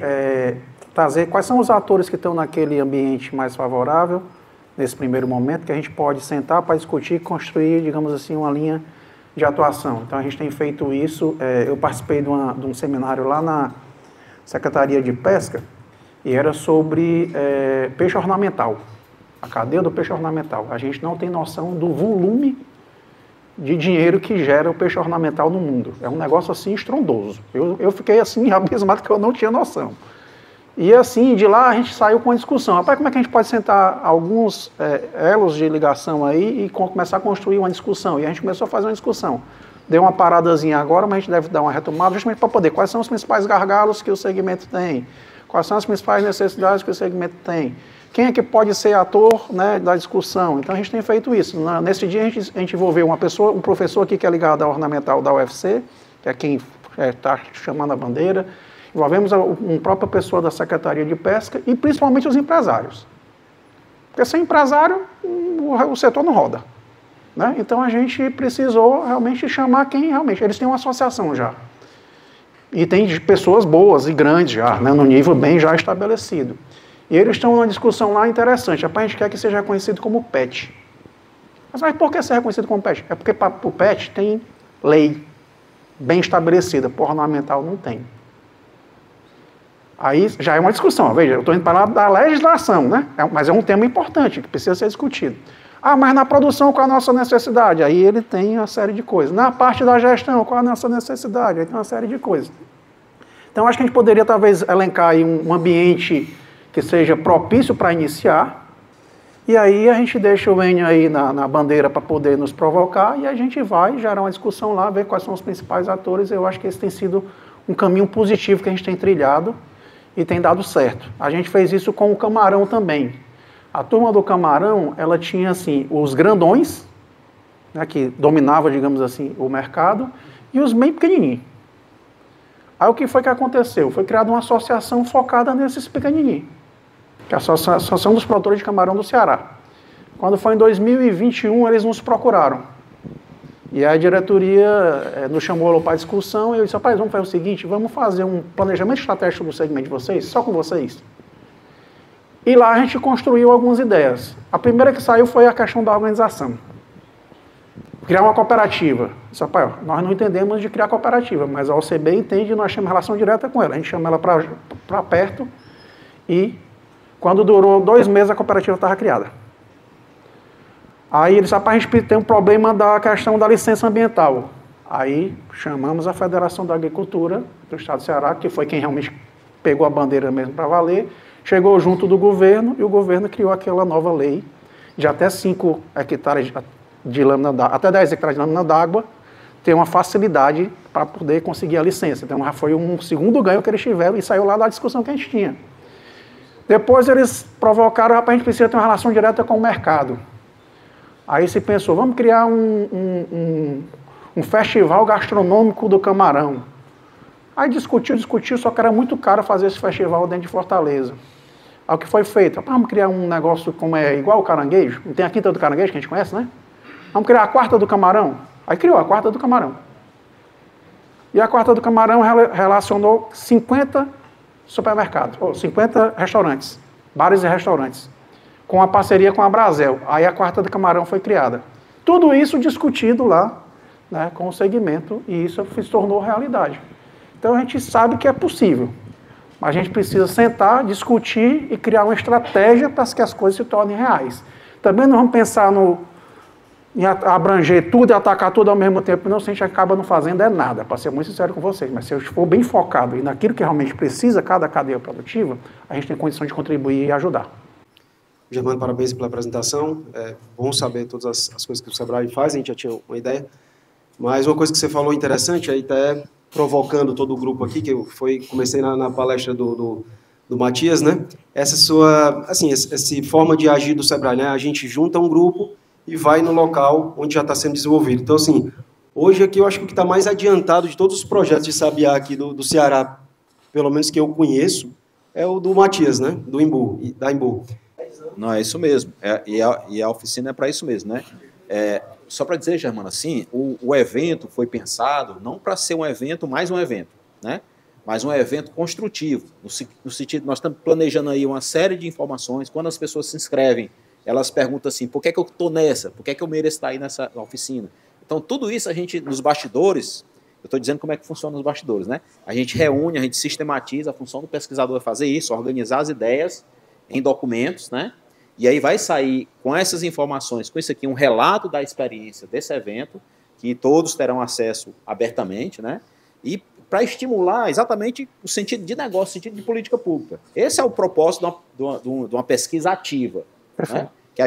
trazer quais são os atores que estão naquele ambiente mais favorável, nesse primeiro momento, que a gente pode sentar para discutir e construir, digamos assim, uma linha de atuação. Então a gente tem feito isso, eu participei de um seminário lá na Secretaria de Pesca, e era sobre peixe ornamental, a cadeia do peixe ornamental. A gente não tem noção do volume de dinheiro que gera o peixe ornamental no mundo. É um negócio assim estrondoso. Eu fiquei assim abismado que eu não tinha noção. E assim, de lá a gente saiu com uma discussão. Rapaz, como é que a gente pode sentar alguns elos de ligação aí e começar a construir uma discussão? E a gente começou a fazer uma discussão. Deu uma paradazinha agora, mas a gente deve dar uma retomada justamente para poder. Quais são os principais gargalos que o segmento tem? Quais são as principais necessidades que o segmento tem? Quem é que pode ser ator, né, da discussão? Então a gente tem feito isso. Nesse dia a gente envolveu uma pessoa, um professor aqui que é ligado à ornamental da UFC, que é quem está chamando a bandeira. Envolvemos uma própria pessoa da Secretaria de Pesca e principalmente os empresários. Porque sem empresário, o setor não roda. Né? Então a gente precisou realmente chamar quem realmente... Eles têm uma associação já. E tem pessoas boas e grandes já, né, no nível bem já estabelecido. E eles estão numa discussão lá interessante. A gente quer que seja reconhecido como PET. Mas por que ser reconhecido como PET? É porque para o PET tem lei bem estabelecida, por ornamental não tem. Aí já é uma discussão. Veja, eu estou indo para lá da legislação, né? Mas é um tema importante, que precisa ser discutido. Ah, mas na produção, qual é a nossa necessidade? Aí ele tem uma série de coisas. Na parte da gestão, qual é a nossa necessidade? Aí tem uma série de coisas. Então, acho que a gente poderia, talvez, elencar aí um ambiente que seja propício para iniciar, e aí a gente deixa o Enio aí na bandeira para poder nos provocar, e a gente vai gerar uma discussão lá, ver quais são os principais atores. Eu acho que esse tem sido um caminho positivo que a gente tem trilhado e tem dado certo. A gente fez isso com o camarão também. A turma do camarão, ela tinha assim, os grandões, né, que dominavam, digamos assim, o mercado, e os bem pequenininhos. Aí o que foi que aconteceu? Foi criada uma associação focada nesses pequenininhos, que é a Associação dos Produtores de Camarão do Ceará. Quando foi em 2021, eles nos procuraram. E a diretoria nos chamou para a discussão, e eu disse, rapaz, vamos fazer o seguinte, vamos fazer um planejamento estratégico do segmento de vocês, só com vocês. E lá a gente construiu algumas ideias. A primeira que saiu foi a questão da organização. Criar uma cooperativa. Eu disse, rapaz, nós não entendemos de criar cooperativa, mas a OCB entende e nós temos relação direta com ela. A gente chama ela para perto e quando durou 2 meses a cooperativa estava criada. Aí eles disse, rapaz, a gente tem um problema da questão da licença ambiental. Aí chamamos a Federação da Agricultura do Estado do Ceará, que foi quem realmente pegou a bandeira mesmo para valer, chegou junto do governo e o governo criou aquela nova lei de até 5 hectares de lâmina d'água, até 10 hectares de lâmina d'água, ter uma facilidade para poder conseguir a licença. Então já foi um segundo ganho que eles tiveram e saiu lá da discussão que a gente tinha. Depois eles provocaram, rapaz, a gente precisa ter uma relação direta com o mercado. Aí se pensou, vamos criar um festival gastronômico do camarão. Aí discutiu, só que era muito caro fazer esse festival dentro de Fortaleza. Aí o que foi feito? Vamos criar um negócio como é igual o caranguejo, não tem a quinta do caranguejo que a gente conhece, né? Vamos criar a quarta do camarão. Aí criou a quarta do camarão. E a quarta do camarão relacionou 50 supermercados, ou 50 restaurantes, bares e restaurantes, com a parceria com a Brasel. Aí a quarta do camarão foi criada. Tudo isso discutido lá, né, com o segmento, e isso se tornou realidade. Então a gente sabe que é possível, mas a gente precisa sentar, discutir e criar uma estratégia para que as coisas se tornem reais. Também não vamos pensar em abranger tudo e atacar tudo ao mesmo tempo, não, se a gente acaba não fazendo nada, para ser muito sincero com vocês, mas se eu for bem focado e naquilo que realmente precisa cada cadeia produtiva, a gente tem condição de contribuir e ajudar. Germano, parabéns pela apresentação, é bom saber todas as coisas que o Sebrae faz, a gente já tinha uma ideia, mas uma coisa que você falou interessante, aí até provocando todo o grupo aqui, que eu comecei na palestra do Matias, né, essa sua, assim, essa forma de agir do Sebrae, né, a gente junta um grupo e vai no local onde já está sendo desenvolvido. Então, assim, hoje aqui eu acho que o que está mais adiantado de todos os projetos de Sabiá aqui do Ceará, pelo menos que eu conheço, é o do Matias, né? Do Imbu, da Imbu. Não, é isso mesmo. E a oficina é para isso mesmo, né? Só para dizer, Germano, assim, o evento foi pensado não para ser um evento, mais um evento, né? mas um evento construtivo, no sentido, nós estamos planejando aí uma série de informações. Quando as pessoas se inscrevem, elas perguntam assim, por que eu estou nessa? Por que eu mereço estar aí nessa oficina? Então, tudo isso a gente, nos bastidores, eu estou dizendo como é que funciona nos bastidores, né? A gente reúne, a gente sistematiza, a função do pesquisador é fazer isso, organizar as ideias em documentos, né? E aí vai sair com essas informações, com isso aqui, um relato da experiência desse evento, que todos terão acesso abertamente, né? E para estimular exatamente o sentido de negócio, o sentido de política pública. Esse é o propósito de uma pesquisa ativa. Né? Que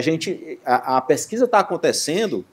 a pesquisa está acontecendo,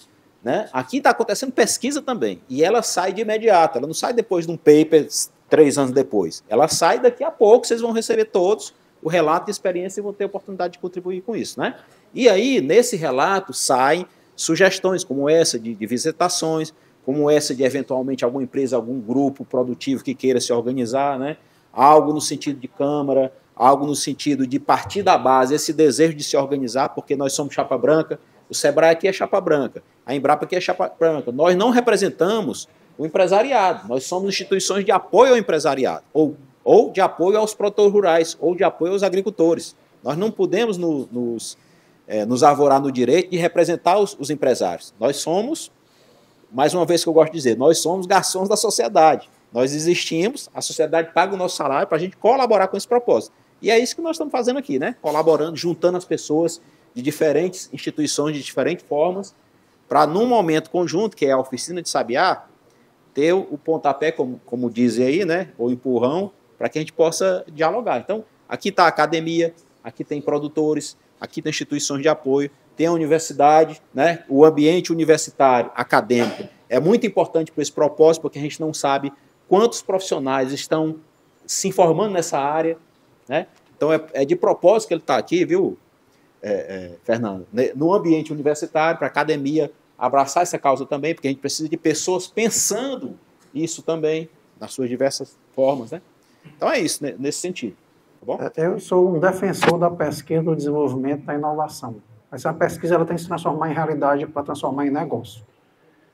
né? Aqui está acontecendo pesquisa também, e ela sai de imediato, ela não sai depois de um paper 3 anos depois, ela sai daqui a pouco, vocês vão receber todos o relato de experiência e vão ter a oportunidade de contribuir com isso. Né? E aí, nesse relato, saem sugestões como essa de visitações, como essa de, eventualmente, alguma empresa, algum grupo produtivo que queira se organizar, né? Algo no sentido de Câmara, algo no sentido de partir da base, esse desejo de se organizar, porque nós somos chapa branca, o SEBRAE aqui é chapa branca, a Embrapa aqui é chapa branca. Nós não representamos o empresariado, nós somos instituições de apoio ao empresariado, ou de apoio aos produtores rurais, ou de apoio aos agricultores. Nós não podemos nos arvorar no direito de representar os empresários. Nós somos, mais uma vez que eu gosto de dizer, nós somos garçons da sociedade. Nós existimos, a sociedade paga o nosso salário para a gente colaborar com esse propósito. E é isso que nós estamos fazendo aqui, né? Colaborando, juntando as pessoas de diferentes instituições, de diferentes formas, para, num momento conjunto, que é a oficina de Sabiá, ter o pontapé, como dizem aí, né? O empurrão, para que a gente possa dialogar. Então, aqui está a academia, aqui tem produtores, aqui tem instituições de apoio, tem a universidade, né? O ambiente universitário, acadêmico, é muito importante para esse propósito, porque a gente não sabe quantos profissionais estão se informando nessa área, né? Então, é de propósito que ele está aqui, viu, Fernando? No ambiente universitário, para a academia abraçar essa causa também, porque a gente precisa de pessoas pensando isso também, nas suas diversas formas, né? Então, é isso, né, nesse sentido. Tá bom? Eu sou um defensor da pesquisa, do desenvolvimento e da inovação. Mas a pesquisa ela tem que se transformar em realidade para transformar em negócio.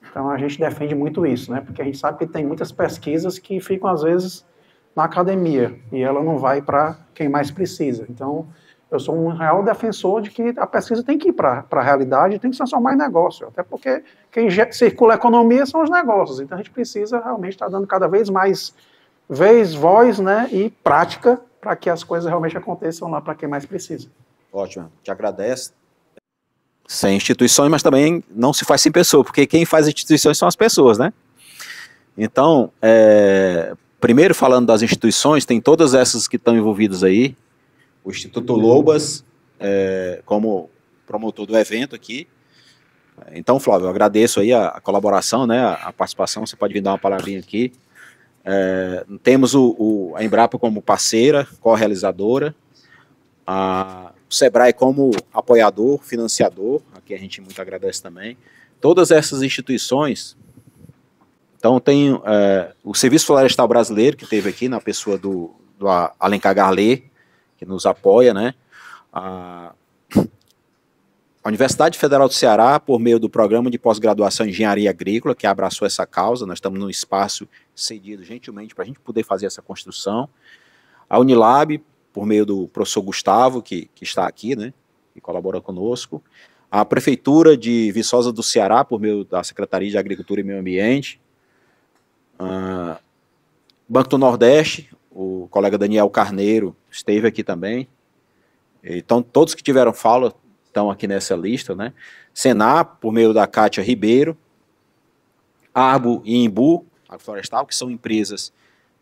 Então, a gente defende muito isso, né? Porque a gente sabe que tem muitas pesquisas que ficam, às vezes, na academia, e ela não vai para quem mais precisa. Então, eu sou um real defensor de que a pesquisa tem que ir para a realidade e tem que se transformar em negócio. Até porque quem circula a economia são os negócios. Então, a gente precisa realmente estar dando cada vez mais voz, né, e prática para que as coisas realmente aconteçam lá para quem mais precisa. Ótimo, te agradeço. Sem instituições, mas também não se faz sem pessoa, porque quem faz instituições são as pessoas, né? Então, primeiro falando das instituições, tem todas essas que estão envolvidas aí, o Instituto Lobas, como promotor do evento aqui. Então, Flávio, eu agradeço aí a colaboração, né, a participação, você pode vir dar uma palavrinha aqui. Temos a Embrapa como parceira, co-realizadora, o SEBRAE como apoiador, financiador, aqui a gente muito agradece também. Todas essas instituições, então tem o Serviço Florestal Brasileiro, que teve aqui na pessoa do Alencar Garlê, que nos apoia, né? A Universidade Federal do Ceará, por meio do Programa de Pós-Graduação em Engenharia Agrícola, que abraçou essa causa, nós estamos num espaço cedido gentilmente para a gente poder fazer essa construção. A Unilab, por meio do professor Gustavo, que está aqui, né, que colabora conosco. A Prefeitura de Viçosa do Ceará, por meio da Secretaria de Agricultura e Meio Ambiente. Banco do Nordeste, o colega Daniel Carneiro esteve aqui também. Então, todos que tiveram fala estão aqui nessa lista, né? Senar, por meio da Kátia Ribeiro. Arbo e Imbu, Agroflorestal, que são empresas,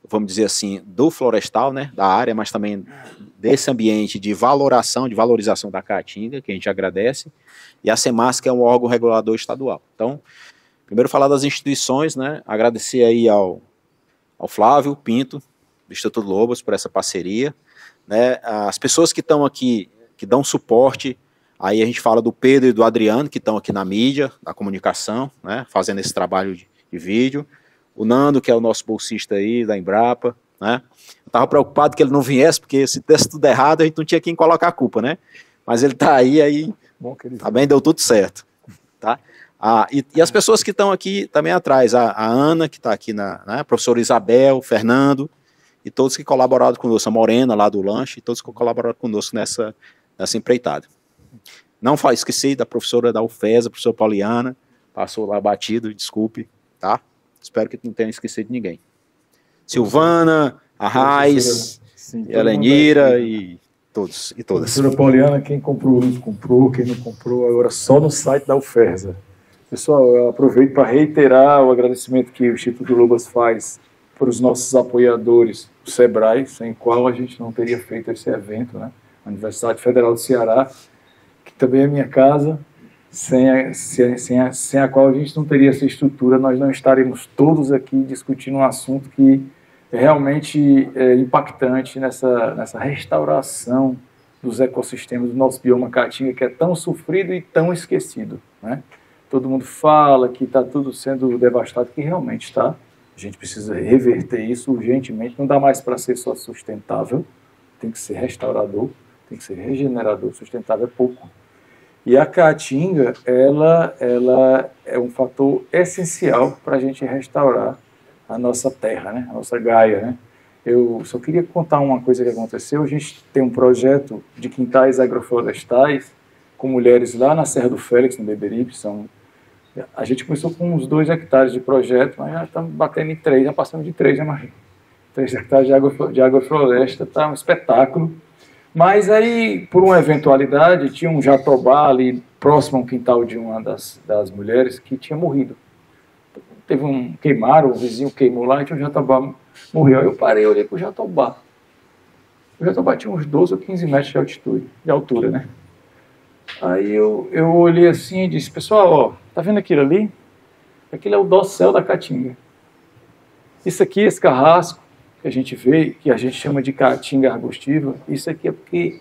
vamos dizer assim, do florestal, né, da área, mas também desse ambiente de valorização da caatinga, que a gente agradece, e a SEMAS, que é um órgão regulador estadual. Então, primeiro falar das instituições, né, agradecer aí ao Flávio Pinto, do Instituto Lobos, por essa parceria, né, as pessoas que estão aqui, que dão suporte, aí a gente fala do Pedro e do Adriano, que estão aqui na mídia, na comunicação, né, fazendo esse trabalho de vídeo, o Nando, que é o nosso bolsista aí, da Embrapa, né? Eu estava preocupado que ele não viesse, porque se desse tudo errado, a gente não tinha quem colocar a culpa, né? Mas ele está aí Bom, também deu tudo certo, tá? E as pessoas que estão aqui também atrás, a Ana, que está aqui, a professora Isabel, Fernando, e todos que colaboraram conosco, a Morena lá do lanche, e todos que colaboraram conosco nessa empreitada. Não esqueci da professora da UFES, a professora Pauliana, passou lá batido, desculpe, tá? Espero que não tenha esquecido de ninguém. Silvana, a Raiz, a Lenira e todos e todas. Professora Pauliana, quem comprou, quem não comprou, agora só no site da UFESA. Pessoal, eu aproveito para reiterar o agradecimento que o Instituto Lobas faz para os nossos apoiadores, o SEBRAE, sem qual a gente não teria feito esse evento, né? A Universidade Federal do Ceará, que também é minha casa, sem a qual a gente não teria essa estrutura, nós não estaremos todos aqui discutindo um assunto que é realmente impactante nessa restauração dos ecossistemas do nosso bioma caatinga, que é tão sofrido e tão esquecido, né? Todo mundo fala que está tudo sendo devastado, que realmente está. A gente precisa reverter isso urgentemente, não dá mais para ser só sustentável, tem que ser restaurador, tem que ser regenerador, sustentável é pouco. E a caatinga, ela é um fator essencial para a gente restaurar a nossa terra, né? A nossa Gaia, né? Eu só queria contar uma coisa que aconteceu. A gente tem um projeto de quintais agroflorestais com mulheres lá na Serra do Félix, no Beberibe. A gente começou com uns 2 hectares de projeto, mas já estamos batendo em 3, já passamos de 3, né, Maria? 3 hectares de agrofloresta, está um espetáculo. Mas aí, por uma eventualidade, tinha um jatobá ali próximo ao quintal de uma das mulheres que tinha morrido. Queimaram, o vizinho queimou lá e tinha um jatobá, morreu. Aí eu parei, olhei para o jatobá. O jatobá tinha uns 12 ou 15 metros de altura, né? Aí eu olhei assim e disse, pessoal, ó, tá vendo aquilo ali? Aquilo é o dossel da caatinga. Isso aqui, esse carrasco que a gente vê, que a gente chama de caatinga arbustiva, isso aqui é porque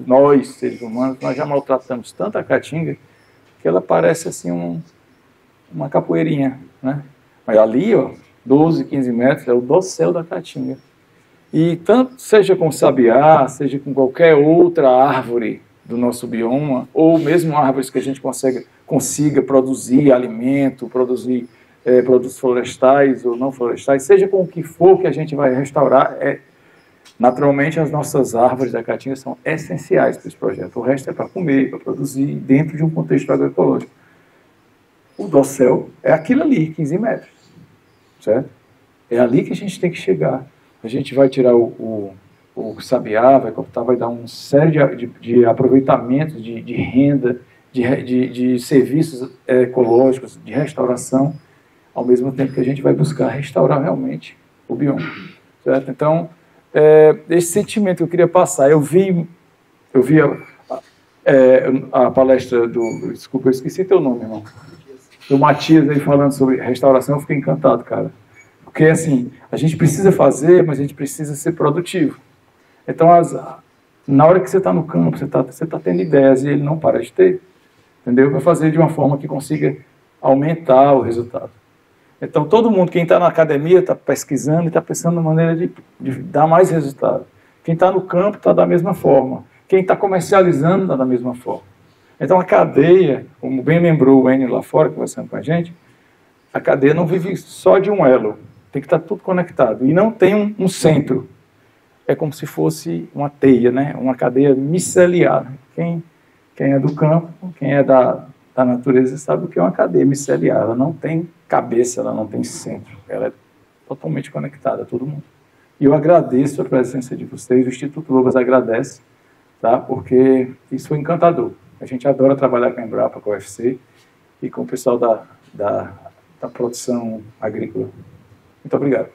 nós, seres humanos, nós já maltratamos tanto a caatinga que ela parece assim uma capoeirinha, né? Mas ali, ó, 12, 15 metros, é o dossel da caatinga. E tanto seja com sabiá, seja com qualquer outra árvore do nosso bioma, ou mesmo árvores que a gente consiga produzir alimento, produzir produtos florestais ou não florestais, seja com o que for que a gente vai restaurar, naturalmente as nossas árvores da caatinga são essenciais para esse projeto. O resto é para comer, para produzir dentro de um contexto agroecológico. O dossel é aquilo ali, 15 metros, certo? É ali que a gente tem que chegar. A gente vai tirar o sabiá, vai cortar, vai dar uma série de aproveitamentos, de renda, de serviços ecológicos, de restauração, ao mesmo tempo que a gente vai buscar restaurar realmente o bioma, certo? Então, esse sentimento que eu queria passar, eu vi a palestra desculpa, eu esqueci teu nome, irmão, do Matias aí falando sobre restauração, eu fiquei encantado, cara. Porque, assim, a gente precisa fazer, mas a gente precisa ser produtivo. Então, na hora que você está no campo, você tá tendo ideias e ele não para de ter, entendeu? Para fazer de uma forma que consiga aumentar o resultado. Então, todo mundo, quem está na academia, está pesquisando e está pensando na maneira de dar mais resultado. Quem está no campo está da mesma forma. Quem está comercializando está da mesma forma. Então, a cadeia, como bem lembrou o Enio lá fora, conversando com a gente, a cadeia não vive só de um elo. Tem que estar tudo conectado. E não tem um centro. É como se fosse uma teia, né? Uma cadeia miceliar. Quem é do campo, quem é da natureza, sabe o que é uma cadeia miceliar. Ela não tem cabeça, ela não tem centro. Ela é totalmente conectada a todo mundo. E eu agradeço a presença de vocês. O Instituto Lobas agradece, tá? Porque isso foi encantador. A gente adora trabalhar com a Embrapa, com a UFC e com o pessoal da produção agrícola. Muito obrigado.